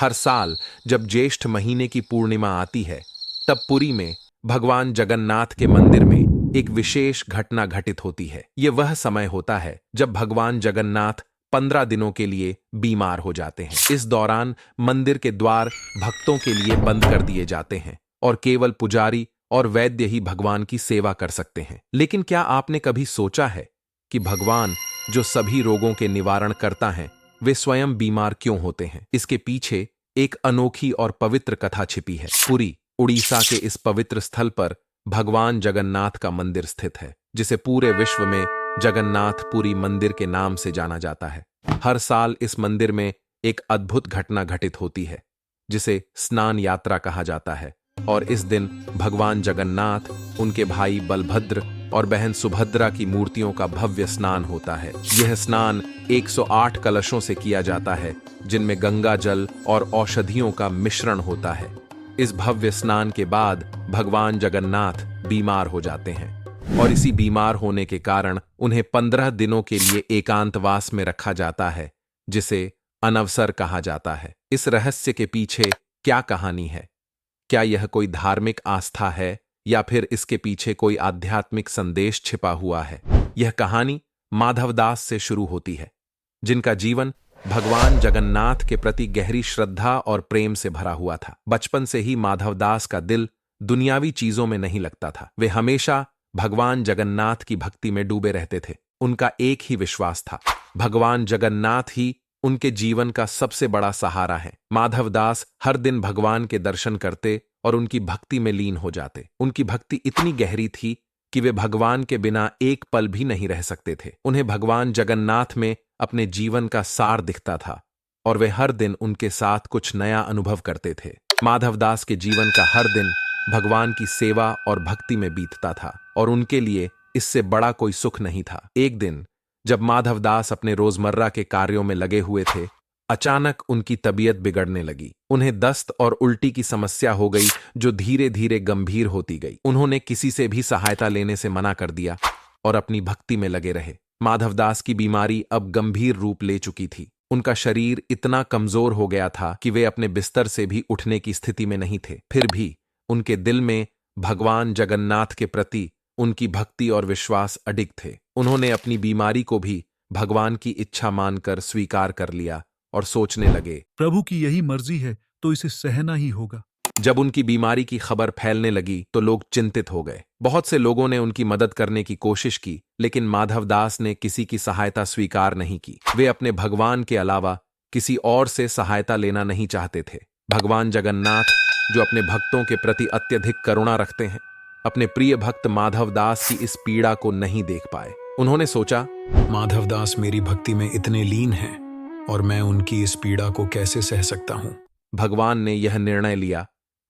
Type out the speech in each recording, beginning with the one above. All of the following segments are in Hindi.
हर साल जब ज्येष्ठ महीने की पूर्णिमा आती है, तब पुरी में भगवान जगन्नाथ के मंदिर में एक विशेष घटना घटित होती है। ये वह समय होता है जब भगवान जगन्नाथ 15 दिनों के लिए बीमार हो जाते हैं। इस दौरान मंदिर के द्वार भक्तों के लिए बंद कर दिए जाते हैं और केवल पुजारी और वैद्य ही भगवान की सेवा कर सकते हैं। लेकिन क्या आपने कभी सोचा है कि भगवान जो सभी रोगों के निवारण करता है, वे स्वयं बीमार क्यों होते हैं? इसके पीछे एक अनोखी और पवित्र कथा छिपी है। पुरी, उड़ीसा के इस पवित्र स्थल पर भगवान जगन्नाथ का मंदिर स्थित है, जिसे पूरे विश्व में जगन्नाथ पुरी मंदिर के नाम से जाना जाता है। हर साल इस मंदिर में एक अद्भुत घटना घटित होती है, जिसे स्नान यात्रा कहा जाता है। और इस दिन भगवान जगन्नाथ, उनके भाई बलभद्र और बहन सुभद्रा की मूर्तियों का भव्य स्नान होता है। यह स्नान 108 कलशों से किया जाता है, जिनमें गंगा जल और औषधियों का मिश्रण होता है। इस भव्य स्नान के बाद भगवान जगन्नाथ बीमार हो जाते हैं और इसी बीमार होने के कारण उन्हें 15 दिनों के लिए एकांतवास में रखा जाता है, जिसे अनवसर कहा जाता है। इस रहस्य के पीछे क्या कहानी है? क्या यह कोई धार्मिक आस्था है या फिर इसके पीछे कोई आध्यात्मिक संदेश छिपा हुआ है? यह कहानी माधवदास से शुरू होती है, जिनका जीवन भगवान जगन्नाथ के प्रति गहरी श्रद्धा और प्रेम से भरा हुआ था। बचपन से ही माधवदास का दिल दुनियावी चीजों में नहीं लगता था। वे हमेशा भगवान जगन्नाथ की भक्ति में डूबे रहते थे। उनका एक ही विश्वास था, भगवान जगन्नाथ ही उनके जीवन का सबसे बड़ा सहारा है। माधवदास हर दिन भगवान के दर्शन करते और उनकी भक्ति में लीन हो जाते। उनकी भक्ति इतनी गहरी थी कि वे भगवान के बिना एक पल भी नहीं रह सकते थे। उन्हें भगवान जगन्नाथ में अपने जीवन का सार दिखता था और वे हर दिन उनके साथ कुछ नया अनुभव करते थे। माधवदास के जीवन का हर दिन भगवान की सेवा और भक्ति में बीतता था और उनके लिए इससे बड़ा कोई सुख नहीं था। एक दिन जब माधवदास अपने रोजमर्रा के कार्यों में लगे हुए थे, अचानक उनकी तबीयत बिगड़ने लगी। उन्हें दस्त और उल्टी की समस्या हो गई, जो धीरे धीरे गंभीर होती गई। उन्होंने किसी से भी सहायता लेने से मना कर दिया और अपनी भक्ति में लगे रहे। माधवदास की बीमारी अब गंभीर रूप ले चुकी थी। उनका शरीर इतना कमजोर हो गया था कि वे अपने बिस्तर से भी उठने की स्थिति में नहीं थे। फिर भी उनके दिल में भगवान जगन्नाथ के प्रति उनकी भक्ति और विश्वास अडिग थे। उन्होंने अपनी बीमारी को भी भगवान की इच्छा मानकर स्वीकार कर लिया और सोचने लगे, प्रभु की यही मर्जी है तो इसे सहना ही होगा। जब उनकी बीमारी की खबर फैलने लगी तो लोग चिंतित हो गए। बहुत से लोगों ने उनकी मदद करने की कोशिश की, लेकिन माधवदास ने किसी की सहायता स्वीकार नहीं की। वे अपने भगवान के अलावा किसी और से सहायता लेना नहीं चाहते थे। भगवान जगन्नाथ, जो अपने भक्तों के प्रति अत्यधिक करुणा रखते हैं, अपने प्रिय भक्त माधवदास की इस पीड़ा को नहीं देख पाए। उन्होंने सोचा, माधवदास मेरी भक्ति में इतने लीन हैं और मैं उनकी इस पीड़ा को कैसे सह सकता हूं। भगवान ने यह निर्णय लिया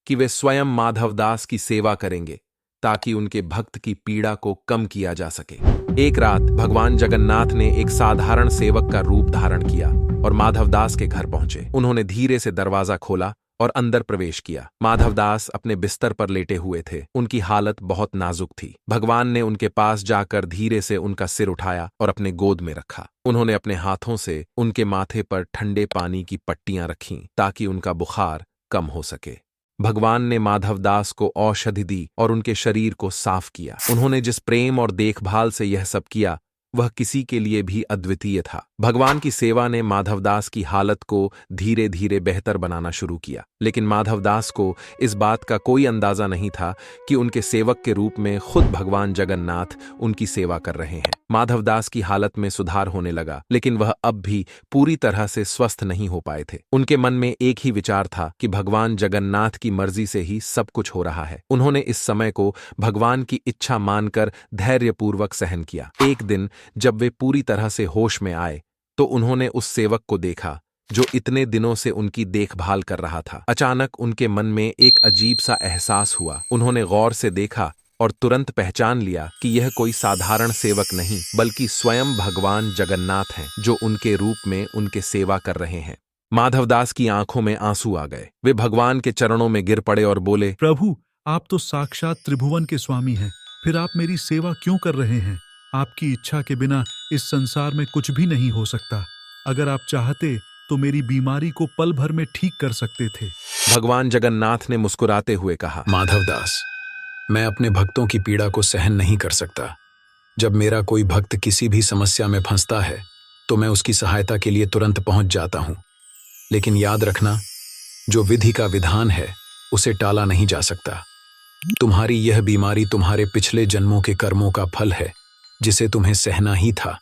कि वे स्वयं माधवदास की सेवा करेंगे ताकि उनके भक्त की पीड़ा को कम किया जा सके। एक रात भगवान जगन्नाथ ने एक साधारण सेवक का रूप धारण किया और माधवदास के घर पहुंचे। उन्होंने धीरे से दरवाजा खोला और अंदर प्रवेश किया। माधवदास अपने बिस्तर पर लेटे हुए थे। उनकी हालत बहुत नाजुक थी। भगवान ने उनके पास जाकर धीरे से उनका सिर उठाया और अपने गोद में रखा। उन्होंने अपने हाथों से उनके माथे पर ठंडे पानी की पट्टियां रखीं ताकि उनका बुखार कम हो सके। भगवान ने माधवदास को औषधि दी और उनके शरीर को साफ किया। उन्होंने जिस प्रेम और देखभाल से यह सब किया, वह किसी के लिए भी अद्वितीय था। भगवान की सेवा ने माधवदास की हालत को धीरे धीरे बेहतर बनाना शुरू किया, लेकिन माधवदास को इस बात का कोई अंदाजा नहीं था कि उनके सेवक के रूप में खुद भगवान जगन्नाथ उनकी सेवा कर रहे हैं। माधवदास की हालत में सुधार होने लगा, लेकिन वह अब भी पूरी तरह से स्वस्थ नहीं हो पाए थे। उनके मन में एक ही विचार था कि भगवान जगन्नाथ की मर्जी से ही सब कुछ हो रहा है। उन्होंने इस समय को भगवान की इच्छा मानकर धैर्यपूर्वक सहन किया। एक दिन जब वे पूरी तरह से होश में आए तो उन्होंने उस सेवक को देखा जो इतने दिनों से उनकी देखभाल कर रहा था। अचानक उनके मन में एक अजीब सा एहसास हुआ। उन्होंने गौर से देखा और तुरंत पहचान लिया कि यह कोई साधारण सेवक नहीं, बल्कि स्वयं भगवान जगन्नाथ हैं, जो उनके रूप में उनके सेवा कर रहे हैं। माधवदास की आंखों में आंसू आ गए। वे भगवान के चरणों में गिर पड़े और बोले, प्रभु, आप तो साक्षात त्रिभुवन के स्वामी हैं, फिर आप मेरी सेवा क्यों कर रहे हैं? आपकी इच्छा के बिना इस संसार में कुछ भी नहीं हो सकता। अगर आप चाहते तो मेरी बीमारी को पल भर में ठीक कर सकते थे। भगवान जगन्नाथ ने मुस्कुराते हुए कहा, माधवदास, मैं अपने भक्तों की पीड़ा को सहन नहीं कर सकता। जब मेरा कोई भक्त किसी भी समस्या में फंसता है तो मैं उसकी सहायता के लिए तुरंत पहुंच जाता हूं। लेकिन याद रखना, जो विधि का विधान है उसे टाला नहीं जा सकता। तुम्हारी यह बीमारी तुम्हारे पिछले जन्मों के कर्मों का फल है, जिसे तुम्हें सहना ही था।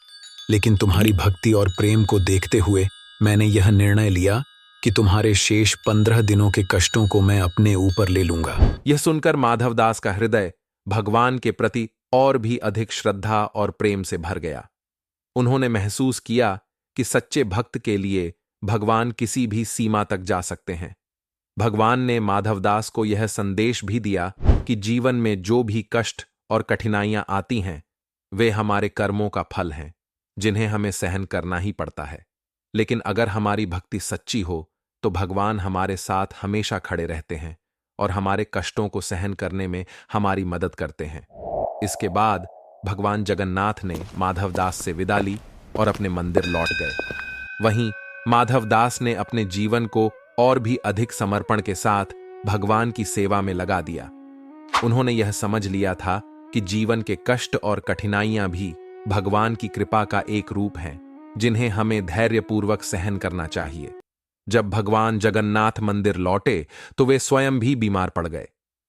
लेकिन तुम्हारी भक्ति और प्रेम को देखते हुए मैंने यह निर्णय लिया कि तुम्हारे शेष 15 दिनों के कष्टों को मैं अपने ऊपर ले लूंगा। यह सुनकर माधवदास का हृदय भगवान के प्रति और भी अधिक श्रद्धा और प्रेम से भर गया। उन्होंने महसूस किया कि सच्चे भक्त के लिए भगवान किसी भी सीमा तक जा सकते हैं। भगवान ने माधवदास को यह संदेश भी दिया कि जीवन में जो भी कष्ट और कठिनाइयां आती हैं, वे हमारे कर्मों का फल हैं, जिन्हें हमें सहन करना ही पड़ता है। लेकिन अगर हमारी भक्ति सच्ची हो तो भगवान हमारे साथ हमेशा खड़े रहते हैं और हमारे कष्टों को सहन करने में हमारी मदद करते हैं। इसके बाद भगवान जगन्नाथ ने माधवदास से विदा ली और अपने मंदिर लौट गए। वहीं माधवदास ने अपने जीवन को और भी अधिक समर्पण के साथ भगवान की सेवा में लगा दिया। उन्होंने यह समझ लिया था कि जीवन के कष्ट और कठिनाइयां भी भगवान की कृपा का एक रूप हैं, जिन्हें हमें धैर्यपूर्वक सहन करना चाहिए। जब भगवान जगन्नाथ मंदिर लौटे तो वे स्वयं भी बीमार पड़ गए।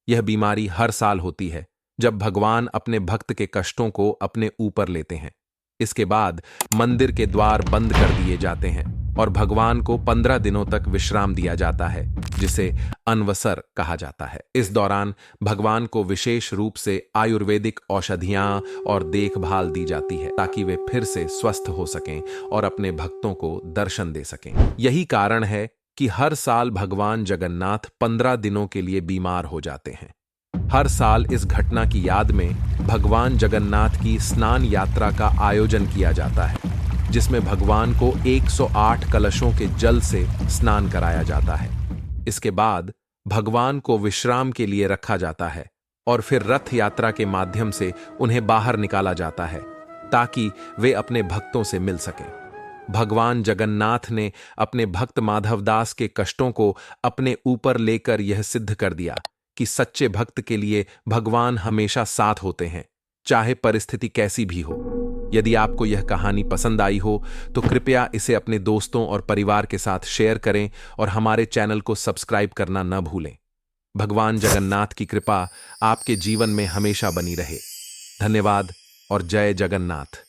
यह बीमारी हर साल होती है, जब भगवान अपने भक्त के कष्टों को अपने ऊपर लेते हैं। इसके बाद मंदिर के द्वार बंद कर दिए जाते हैं और भगवान को 15 दिनों तक विश्राम दिया जाता है, जिसे अनवसर कहा जाता है। इस दौरान भगवान को विशेष रूप से आयुर्वेदिक औषधियां और देखभाल दी जाती है, ताकि वे फिर से स्वस्थ हो सकें और अपने भक्तों को दर्शन दे सकें। यही कारण है कि हर साल भगवान जगन्नाथ 15 दिनों के लिए बीमार हो जाते हैं। हर साल इस घटना की याद में भगवान जगन्नाथ की स्नान यात्रा का आयोजन किया जाता है, जिसमें भगवान को 108 कलशों के जल से स्नान कराया जाता है। इसके बाद भगवान को विश्राम के लिए रखा जाता है और फिर रथ यात्रा के माध्यम से उन्हें बाहर निकाला जाता है, ताकि वे अपने भक्तों से मिल सकें। भगवान जगन्नाथ ने अपने भक्त माधवदास के कष्टों को अपने ऊपर लेकर यह सिद्ध कर दिया कि सच्चे भक्त के लिए भगवान हमेशा साथ होते हैं, चाहे परिस्थिति कैसी भी हो। यदि आपको यह कहानी पसंद आई हो तो कृपया इसे अपने दोस्तों और परिवार के साथ शेयर करें और हमारे चैनल को सब्सक्राइब करना न भूलें। भगवान जगन्नाथ की कृपा आपके जीवन में हमेशा बनी रहे। धन्यवाद और जय जगन्नाथ।